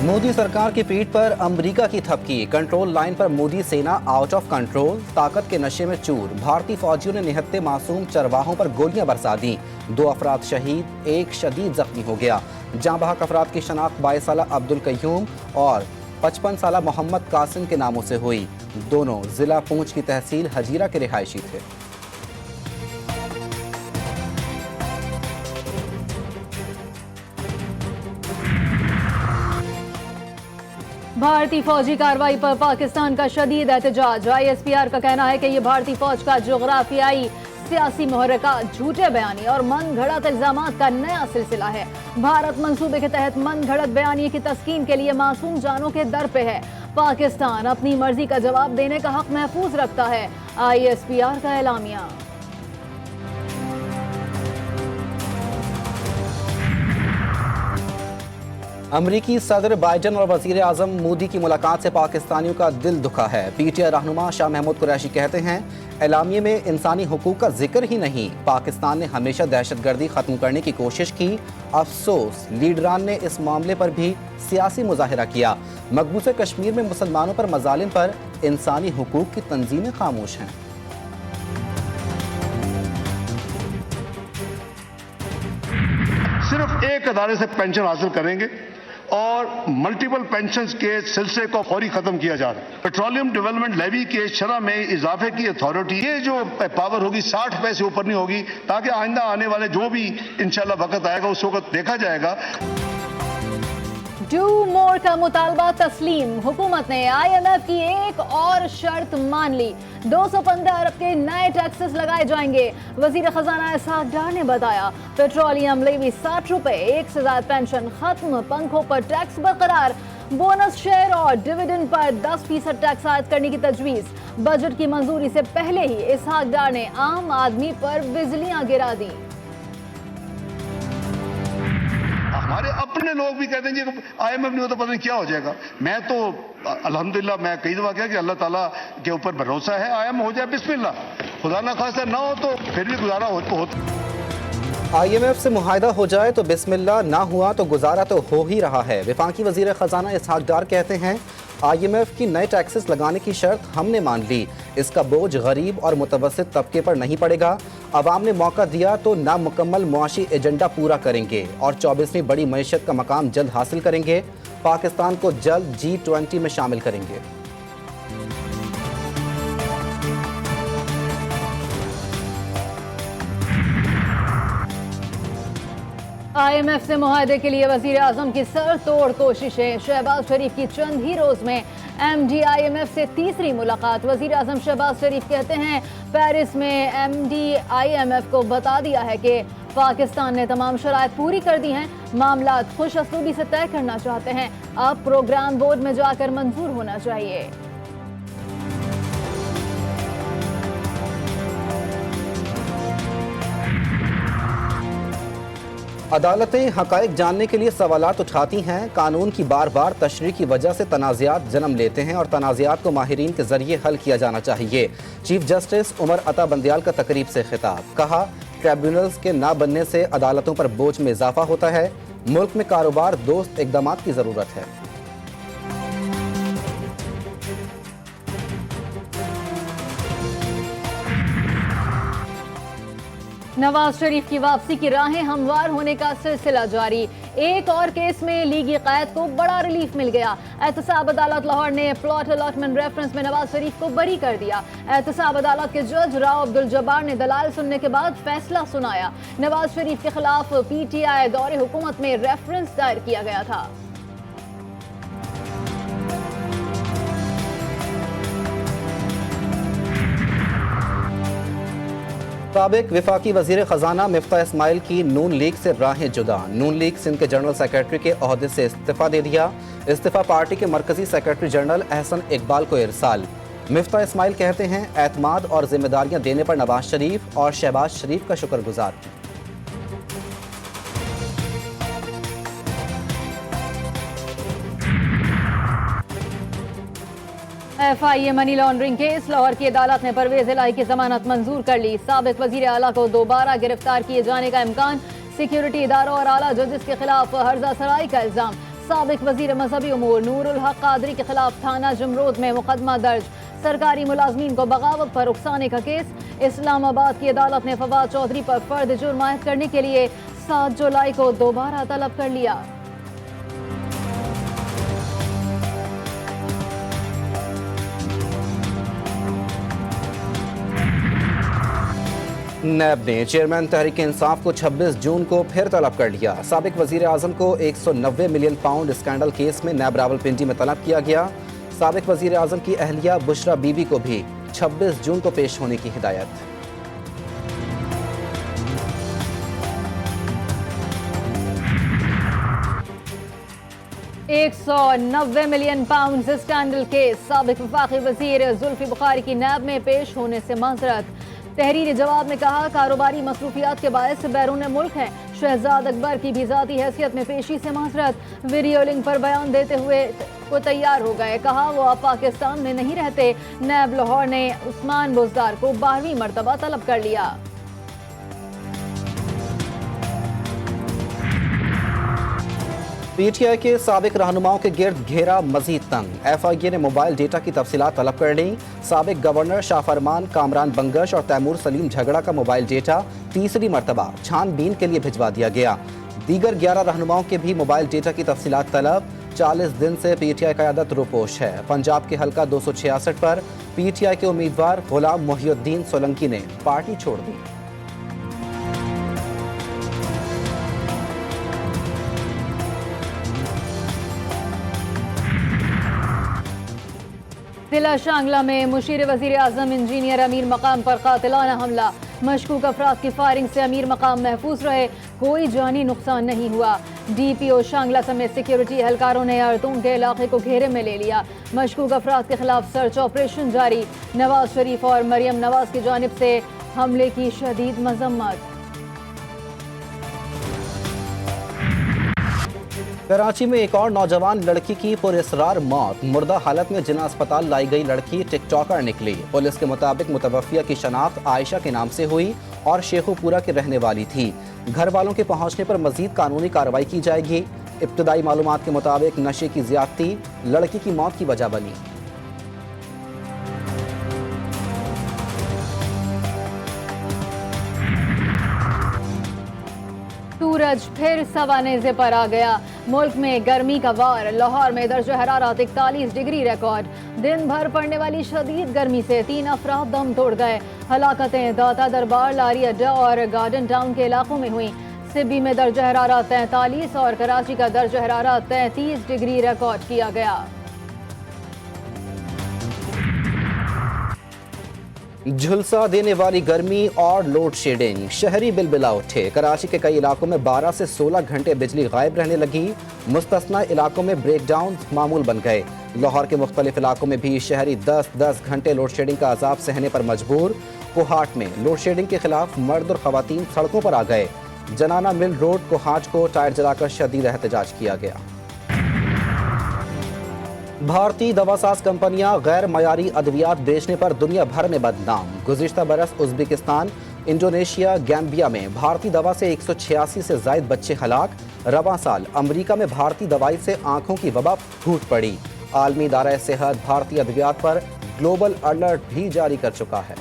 मोदी सरकार की पीठ पर अमेरिका की थपकी। कंट्रोल लाइन पर मोदी सेना आउट ऑफ कंट्रोल, ताकत के नशे में चूर। भारतीय फौजियों ने निहत्ते मासूम चरवाहों पर गोलियां बरसा दी। 2 अफराद शहीद, 1 शदीद जख्मी हो गया। जाँ बहक अफराद की शनाख्त 22 साला अब्दुल कयूम और 55 साला मोहम्मद कासिम के नामों से हुई। दोनों जिला पूंछ की तहसील हजीरा के रिहायशी थे। भारतीय फौजी कार्रवाई पर पाकिस्तान का शदीद एहतजाज। ISPR का कहना है कि ये भारतीय फौज का जोग्राफियाई सियासी मुहर्रिका, झूठे बयानी और मन घड़त इल्जामात का नया सिलसिला है। भारत मंसूबे के तहत मन घड़त बयानी की तस्कीन के लिए मासूम जानों के दर पे है। पाकिस्तान अपनी मर्जी का जवाब देने का हक महफूज रखता है। ISPR का एलामिया। अमरीकी सदर बाइडन और वजीर आजम मोदी की मुलाकात से पाकिस्तानियों का दिल दुखा है। PTI रहनुमा शाह महमूद कुरैशी कहते हैं, एलामिये में इंसानी हुकूक का जिक्र ही नहीं। पाकिस्तान ने हमेशा दहशतगर्दी खत्म करने की कोशिश की। अफसोस लीडरान ने इस मामले पर भी सियासी मुजाहिरा किया। मकबूजा कश्मीर में मुसलमानों पर मजालिम पर इंसानी हुकूक की तंजीमें खामोश हैं। सिर्फ एक अदारे से पेंशन हासिल करेंगे और मल्टीपल पेंशन के सिलसिले को फौरी खत्म किया जा रहा है। पेट्रोलियम डेवलपमेंट लेवी के शरह में इजाफे की अथॉरिटी, ये जो पावर होगी 60 पैसे ऊपर नहीं होगी, ताकि आइंदा आने वाले जो भी इंशाल्लाह वक्त आएगा उस वक्त देखा जाएगा। डू मोर का मुतालबा तस्लीम। हुकूमत ने IMF की एक और शर्त मान ली। 215 अरब के नए टैक्सेस लगाए जाएंगे। वजीर खजाना इसहाक डार ने बताया, पेट्रोलियम लेवी 60 रुपए, 1 से ज्यादा पेंशन खत्म, पंखों पर टैक्स बरकरार, बोनस शेयर और डिविडेंड पर 10% टैक्स आयद करने की तजवीज। बजट की मंजूरी से पहले ही इसहाक डार ने आम आदमी पर बिजलियां गिरा दी। हमारे अपने लोग भी कहते हैं जी IMF नहीं होता पता नहीं क्या हो जाएगा। मैं तो अल्हम्दुलिल्लाह मैं कई दफा कहा कि अल्लाह ताला के ऊपर भरोसा है, IMF हो जाए बिस्मिल्लाह, खुदा ना खासा ना हो तो फिर भी गुजारा होता। IMF से मुआहिदा हो जाए तो बिस्मिल्लाह, ना हुआ तो गुजारा तो हो ही रहा है। वफाकी वजीर खजाना इसहाक डार कहते हैं, IMF की नए टैक्सेस लगाने की शर्त हमने मान ली। इसका बोझ गरीब और मुतवस्सित तबके पर नहीं पड़ेगा। अवाम ने मौका दिया तो नामुकम्मल मुआशी एजेंडा पूरा करेंगे और 24वीं बड़ी मईशत का मकाम जल्द हासिल करेंगे। पाकिस्तान को जल्द G20 में शामिल करेंगे। IMF से मुआहदे के लिए वजीर आजम की सर तोड़ कोशिशें। शहबाज शरीफ की चंद ही रोज में MD IMF से तीसरी मुलाकात। वजीर आजम शहबाज शरीफ कहते हैं, पेरिस में MD IMF को बता दिया है कि पाकिस्तान ने तमाम शराइत पूरी कर दी हैं। मामला खुश असलूबी से तय करना चाहते हैं। अब प्रोग्राम बोर्ड में जाकर मंजूर होना चाहिए। अदालतें हकायक जानने के लिए सवालात उठाती हैं। कानून की बार बार तशरीह की वजह से तनाज़ात जन्म लेते हैं और तनाज़ात को माहिरीन के जरिए हल किया जाना चाहिए। चीफ जस्टिस उमर अता बंदियाल का तकरीब से खिताब। कहा, ट्रिब्यूनल्स के ना बनने से अदालतों पर बोझ में इजाफा होता है। मुल्क में कारोबार दोस्त इक़दामात की ज़रूरत है। नवाज शरीफ की वापसी की राहें हमवार होने का सिलसिला जारी। एक और केस में लीगी कैद को बड़ा रिलीफ मिल गया। एहतसाब अदालत लाहौर ने प्लॉट अलॉटमेंट रेफरेंस में नवाज शरीफ को बरी कर दिया। एहतसाब अदालत के जज राव अब्दुल जब्बार ने दलाल सुनने के बाद फैसला सुनाया। नवाज शरीफ के खिलाफ PTI दौरे हुकूमत में रेफरेंस दायर किया गया था। साबिक वफाकी वजीर खजाना मिफ्ता इस्माइल की नून लीग से राहें जुदा। नून लीग सिंध के जनरल सेक्रेटरी के ओहदे से इस्तीफा दे दिया। इस्तीफा पार्टी के मरकजी सेक्रेटरी जनरल अहसन इकबाल को इरसाल। मिफ्ता इस्माइल कहते हैं, एतमाद और जिम्मेदारियां देने पर नवाज शरीफ और शहबाज शरीफ का शुक्रगुजार। FIA money laundering case. Lahore की अदालत ने परवेज इलाही की जमानत मंजूर कर ली। साबिक वजीर आला को दोबारा गिरफ्तार किए जाने का इम्कान। सिक्योरिटी इदारों और आला जजेस के खिलाफ हर्जा सराई का इल्जाम। साबिक वजीर मजहबी उमूर नूरुल हक कादरी के खिलाफ थाना जमरोद में मुकदमा दर्ज। सरकारी मुलाजमीन को बगावत पर उकसाने का केस। इस्लामाबाद की अदालत ने फवाद चौधरी पर फर्द जुर्म आयद करने के लिए 7 जुलाई को दोबारा तलब कर लिया। नैब ने चेयरमैन तहरीक इंसाफ को 26 जून को फिर तलब कर लिया। साबिक वजीर आजम को 190 मिलियन पाउंड स्कैंडल केस में नैब रावलपिंडी में तलब किया गया। साबिक वजीर आजम की अहलिया बुशरा बीबी को भी 26 जून को पेश होने की हिदायत। £190 मिलियन स्कैंडल केस। साबिक वफाकी वजीर जुल्फी बुखारी की नैब में पेश होने से माजरत। तहरीरी जवाब में कहा, कारोबारी मसरूफियात के बायस बैरून मुल्क हैं। शहजाद अकबर की भी जाती हैसियत में पेशी से माजरत। वीडियो लिंक पर बयान देते हुए वो तैयार हो गए। कहा वो अब पाकिस्तान में नहीं रहते। नैब लाहौर ने उस्मान बुज़दार को 12वीं मरतबा तलब कर लिया। पीटीआई के साबिक रहनुमाओं के गिर्द घेरा मजीद तंग। एफआईए ने मोबाइल डेटा की तफसीलात तलब कर ली। साबिक गवर्नर शाह फरमान, कामरान बंगश और तैमूर सलीम झगड़ा का मोबाइल डेटा तीसरी मरतबा छानबीन के लिए भिजवा दिया गया। दीगर 11 रहनुमाओं के भी मोबाइल डेटा की तफसीलात तलब। 40 दिन से पीटीआई क़यादत रोपोश है। पंजाब के हल्का 266 पर पीटीआई के उम्मीदवार गुलाम मोहिउद्दीन सोलंकी ने पार्टी छोड़ दी। जिला शांगला में मुशीर वजीर आजम इंजीनियर अमीर मकाम पर कातिलाना हमला। मशकूक अफराद की फायरिंग से अमीर मकाम महफूज रहे। कोई जानी नुकसान नहीं हुआ। डीपीओ शांगला समेत सिक्योरिटी एहलकारों ने अर्तून के इलाके को घेरे में ले लिया। मशकूक अफराद के खिलाफ सर्च ऑपरेशन जारी। नवाज शरीफ और मरियम नवाज की जानिब से हमले की शदीद मजम्मत। कराची में एक और नौजवान लड़की की पुरअसरार मौत। मुर्दा हालत में जिना अस्पताल लाई गई लड़की टिकटॉकर निकली। पुलिस के मुताबिक मुतवफ़िया की शनाख्त आयशा के नाम से हुई और शेखुपुरा की रहने वाली थी। घर वालों के पहुंचने पर मजीद कानूनी कार्रवाई की जाएगी। इब्तदाई मालूमात के मुताबिक नशे की ज्यादती लड़की की मौत की वजह बनी। सूरज फिर सवानेज़े पर आ गया। मुल्क में गर्मी का वार। लाहौर में दर्ज हरारत 41 डिग्री रिकॉर्ड। दिन भर पड़ने वाली शदीद गर्मी से 3 अफराद दम तोड़ गए। हलाकतें दाता दरबार, लारी अड्डा और गार्डन टाउन के इलाकों में हुई। सिब्बी में दर्ज हरारत 43 और कराची का दर्ज हरारत 33 डिग्री रिकॉर्ड किया गया। झुलसा देने वाली गर्मी और लोड शेडिंग। शहरी बिलबिला उठे। कराची के कई इलाकों में 12 से 16 घंटे बिजली गायब रहने लगी। मुस्तस्ना इलाकों में ब्रेकडाउन मामूल बन गए। लाहौर के मुख्तलिफ इलाकों में भी शहरी 10-10 घंटे लोड शेडिंग का अजाब सहने पर मजबूर। कोहाट में लोड शेडिंग के खिलाफ मर्द और खवातीन सड़कों पर आ गए। जनाना मिल रोड कोहाट को टायर जलाकर शदीद एहतजाज किया गया। भारतीय दवासाज कंपनियां गैर मयारी अद्वियात बेचने पर दुनिया भर में बदनाम। गुज़िश्ता बरस उज़्बेकिस्तान, इंडोनेशिया, गैम्बिया में भारतीय दवा से 186 से ज़ायद बच्चे हलाक। रवां साल अमरीका में भारतीय दवाई से आंखों की वबा फूट पड़ी। आलमी इदारा सेहत भारतीय अद्वियात पर ग्लोबल अलर्ट भी जारी कर चुका है।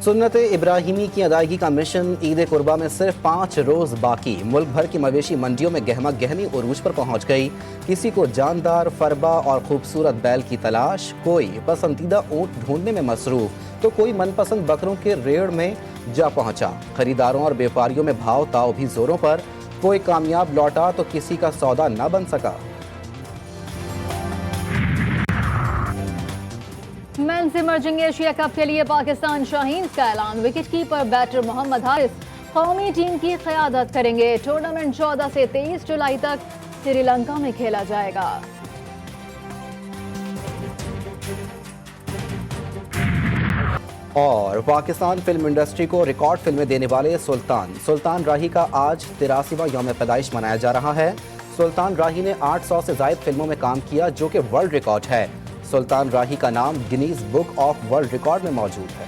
सुन्नत इब्राहिमी की अदायगी का मिशन ईद कुर्बा में सिर्फ 5 रोज़ बाकी। मुल्क भर की मवेशी मंडियों में गहमा गहमी उरूज पर पहुंच गई। किसी को जानदार, फरबा और खूबसूरत बैल की तलाश, कोई पसंदीदा ऊँट ढूंढने में मसरूफ तो कोई मनपसंद बकरों के रेड़ में जा पहुंचा। खरीदारों और व्यापारियों में भाव ताव भी जोरों पर। कोई कामयाब लौटा तो किसी का सौदा न बन सका। मेंस इमर्जिंग एशिया कप के लिए पाकिस्तान शाहीन्स का ऐलान। Wicket keeper batter Mohammad Haris कौमी टीम की क़यादत करेंगे। टूर्नामेंट 14 से 23 जुलाई तक श्रीलंका में खेला जाएगा। और पाकिस्तान फिल्म इंडस्ट्री को रिकॉर्ड फिल्में देने वाले सुल्तान राही का आज 83वां यौम पैदाइश मनाया जा रहा है। सुल्तान राही ने 800 से ज़ायद फिल्मों में काम किया, जो कि वर्ल्ड रिकॉर्ड है। सुल्तान राही का नाम Guinness book of world record में मौजूद है।